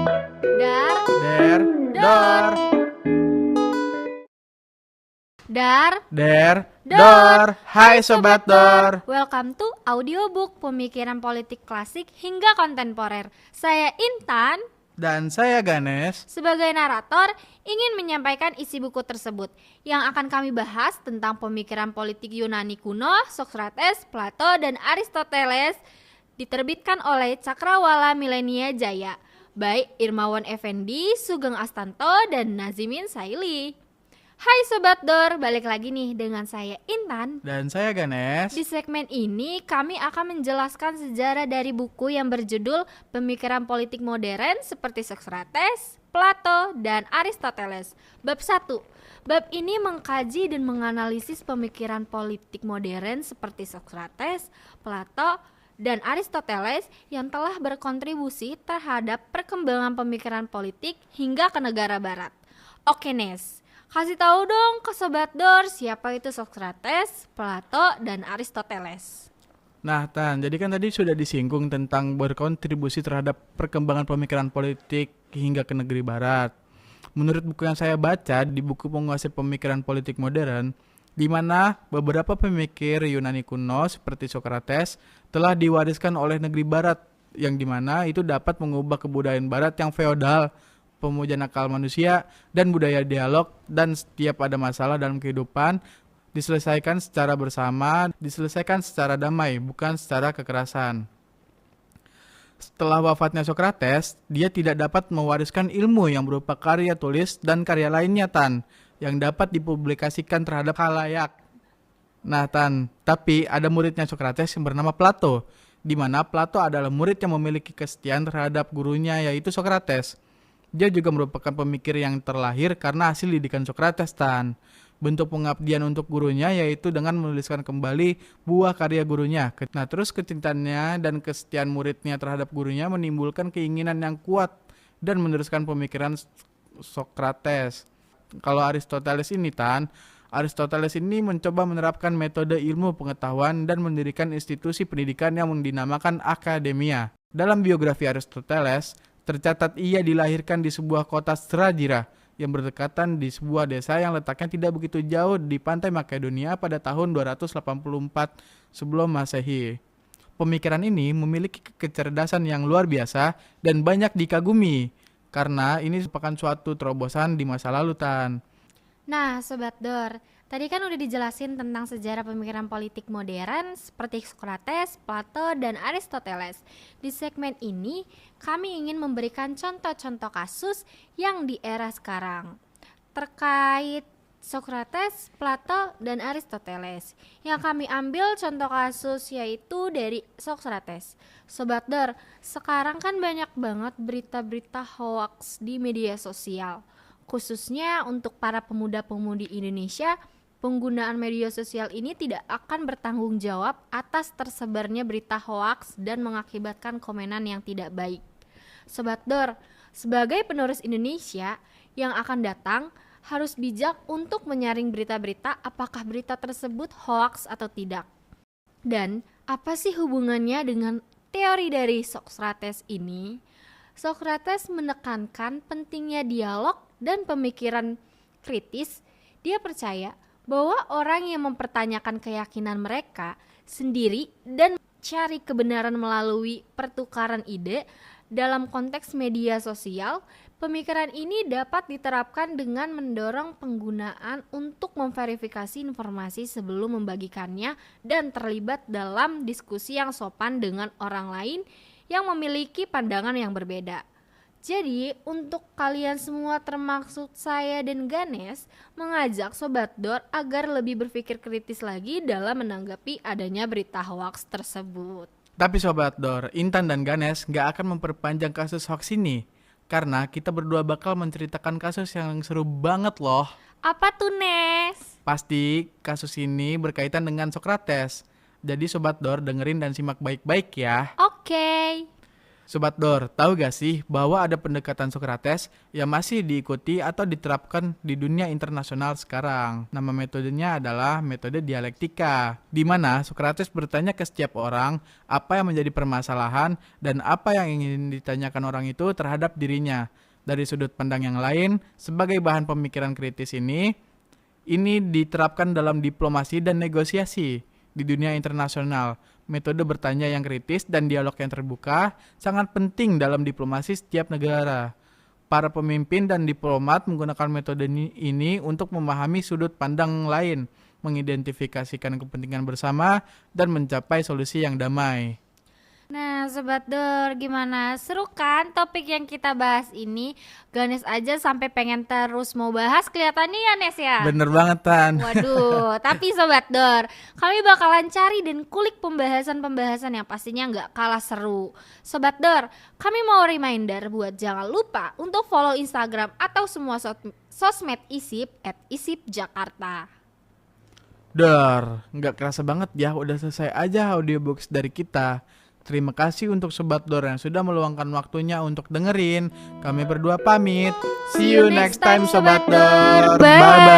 Dar, Der, dor, dar, dor. Hai Sobat Dor. Welcome to audiobook pemikiran politik klasik hingga kontemporer. Saya Intan. Dan saya Ganes. Sebagai narator, ingin menyampaikan isi buku tersebut yang akan kami bahas tentang pemikiran politik Yunani kuno, Sokrates, Plato, dan Aristoteles, diterbitkan oleh Cakrawala Milenia Jaya, by Irmawan Effendi, Sugeng Astanto, dan Nazimin Saili. Hai Sobat Dor, balik lagi nih dengan saya Intan. Dan saya Ganes. Di segmen ini kami akan menjelaskan sejarah dari buku yang berjudul Pemikiran Politik Modern seperti Sokrates, Plato, dan Aristoteles. Bab 1. Bab ini mengkaji dan menganalisis pemikiran politik modern seperti Sokrates, Plato, dan Aristoteles yang telah berkontribusi terhadap perkembangan pemikiran politik hingga ke negara barat. Oke Nes, kasih tahu dong ke Sobat Dor siapa itu Sokrates, Plato, dan Aristoteles. Nah Tan, jadi kan tadi sudah disinggung tentang berkontribusi terhadap perkembangan pemikiran politik hingga ke negeri barat. Menurut buku yang saya baca di buku Penguasaan Pemikiran Politik Modern, di mana beberapa pemikir Yunani kuno seperti Sokrates telah diwariskan oleh negeri barat, yang dimana itu dapat mengubah kebudayaan barat yang feodal, pemujaan akal manusia, dan budaya dialog, dan setiap ada masalah dalam kehidupan diselesaikan secara bersama, diselesaikan secara damai, bukan secara kekerasan. Setelah wafatnya Sokrates, dia tidak dapat mewariskan ilmu yang berupa karya tulis dan karya lainnya Tan, yang dapat dipublikasikan terhadap khalayak. Nah Tan, tapi ada muridnya Sokrates yang bernama Plato, di mana Plato adalah murid yang memiliki kesetiaan terhadap gurunya yaitu Sokrates. Dia juga merupakan pemikir yang terlahir karena hasil didikan Sokrates Tan. Bentuk pengabdian untuk gurunya yaitu dengan menuliskan kembali buah karya gurunya. Nah terus kecintaannya dan kesetiaan muridnya terhadap gurunya menimbulkan keinginan yang kuat dan meneruskan pemikiran Sokrates. Kalau Aristoteles ini Tan, Aristoteles ini mencoba menerapkan metode ilmu pengetahuan dan mendirikan institusi pendidikan yang dinamakan akademia. Dalam biografi Aristoteles, tercatat ia dilahirkan di sebuah kota Strajira yang berdekatan di sebuah desa yang letaknya tidak begitu jauh di pantai Makedonia pada tahun 284 sebelum Masehi. Pemikiran ini memiliki kecerdasan yang luar biasa dan banyak dikagumi, karena ini merupakan suatu terobosan di masa lalu Tan. Nah Sobat Dor, tadi kan udah dijelasin tentang sejarah pemikiran politik modern seperti Sokrates, Plato, dan Aristoteles. Di segmen ini kami ingin memberikan contoh-contoh kasus yang di era sekarang terkait Sokrates, Plato, dan Aristoteles. Yang kami ambil contoh kasus yaitu dari Sokrates. Sobat Dor, sekarang kan banyak banget berita-berita hoax di media sosial. Khususnya untuk para pemuda-pemudi Indonesia, penggunaan media sosial ini tidak akan bertanggung jawab atas tersebarnya berita hoaks dan mengakibatkan komenan yang tidak baik. Sobat Dor, sebagai penerus Indonesia yang akan datang, harus bijak untuk menyaring berita-berita apakah berita tersebut hoaks atau tidak. Dan apa sih hubungannya dengan teori dari Sokrates ini? Sokrates menekankan pentingnya dialog dan pemikiran kritis. Dia percaya bahwa orang yang mempertanyakan keyakinan mereka sendiri dan mencari kebenaran melalui pertukaran ide dalam konteks media sosial, pemikiran ini dapat diterapkan dengan mendorong penggunaan untuk memverifikasi informasi sebelum membagikannya dan terlibat dalam diskusi yang sopan dengan orang lain yang memiliki pandangan yang berbeda. Jadi, untuk kalian semua termasuk saya dan Ganes, mengajak Sobat Dor agar lebih berpikir kritis lagi dalam menanggapi adanya berita hoaks tersebut. Tapi Sobat Dor, Intan dan Ganes gak akan memperpanjang kasus hoax ini, karena kita berdua bakal menceritakan kasus yang seru banget loh. Apa tuh Nes? Pasti kasus ini berkaitan dengan Sokrates. Jadi Sobat Dor dengerin dan simak baik-baik ya. Oke. Sobat Dor, tahu gak sih bahwa ada pendekatan Sokrates yang masih diikuti atau diterapkan di dunia internasional sekarang? Nama metodenya adalah metode dialektika, di mana Sokrates bertanya ke setiap orang apa yang menjadi permasalahan dan apa yang ingin ditanyakan orang itu terhadap dirinya. Dari sudut pandang yang lain, sebagai bahan pemikiran kritis ini diterapkan dalam diplomasi dan negosiasi di dunia internasional. Metode bertanya yang kritis dan dialog yang terbuka sangat penting dalam diplomasi setiap negara. Para pemimpin dan diplomat menggunakan metode ini untuk memahami sudut pandang lain, mengidentifikasikan kepentingan bersama, dan mencapai solusi yang damai. Nah, Sobat Dor, gimana? Seru kan topik yang kita bahas ini? Ganes aja sampai pengen terus mau bahas kelihatannya ya, Nes ya? Bener banget, Tan. Waduh, tapi Sobat Dor, kami bakalan cari dan kulik pembahasan-pembahasan yang pastinya nggak kalah seru. Sobat Dor, kami mau reminder buat jangan lupa untuk follow Instagram atau semua sosmed ISIP @isipjakarta. Dor, nggak kerasa banget ya, udah selesai aja audiobooks dari kita. Terima kasih untuk Sobat Dor yang sudah meluangkan waktunya untuk dengerin. Kami berdua pamit. See you next time Sobat Dor. Bye.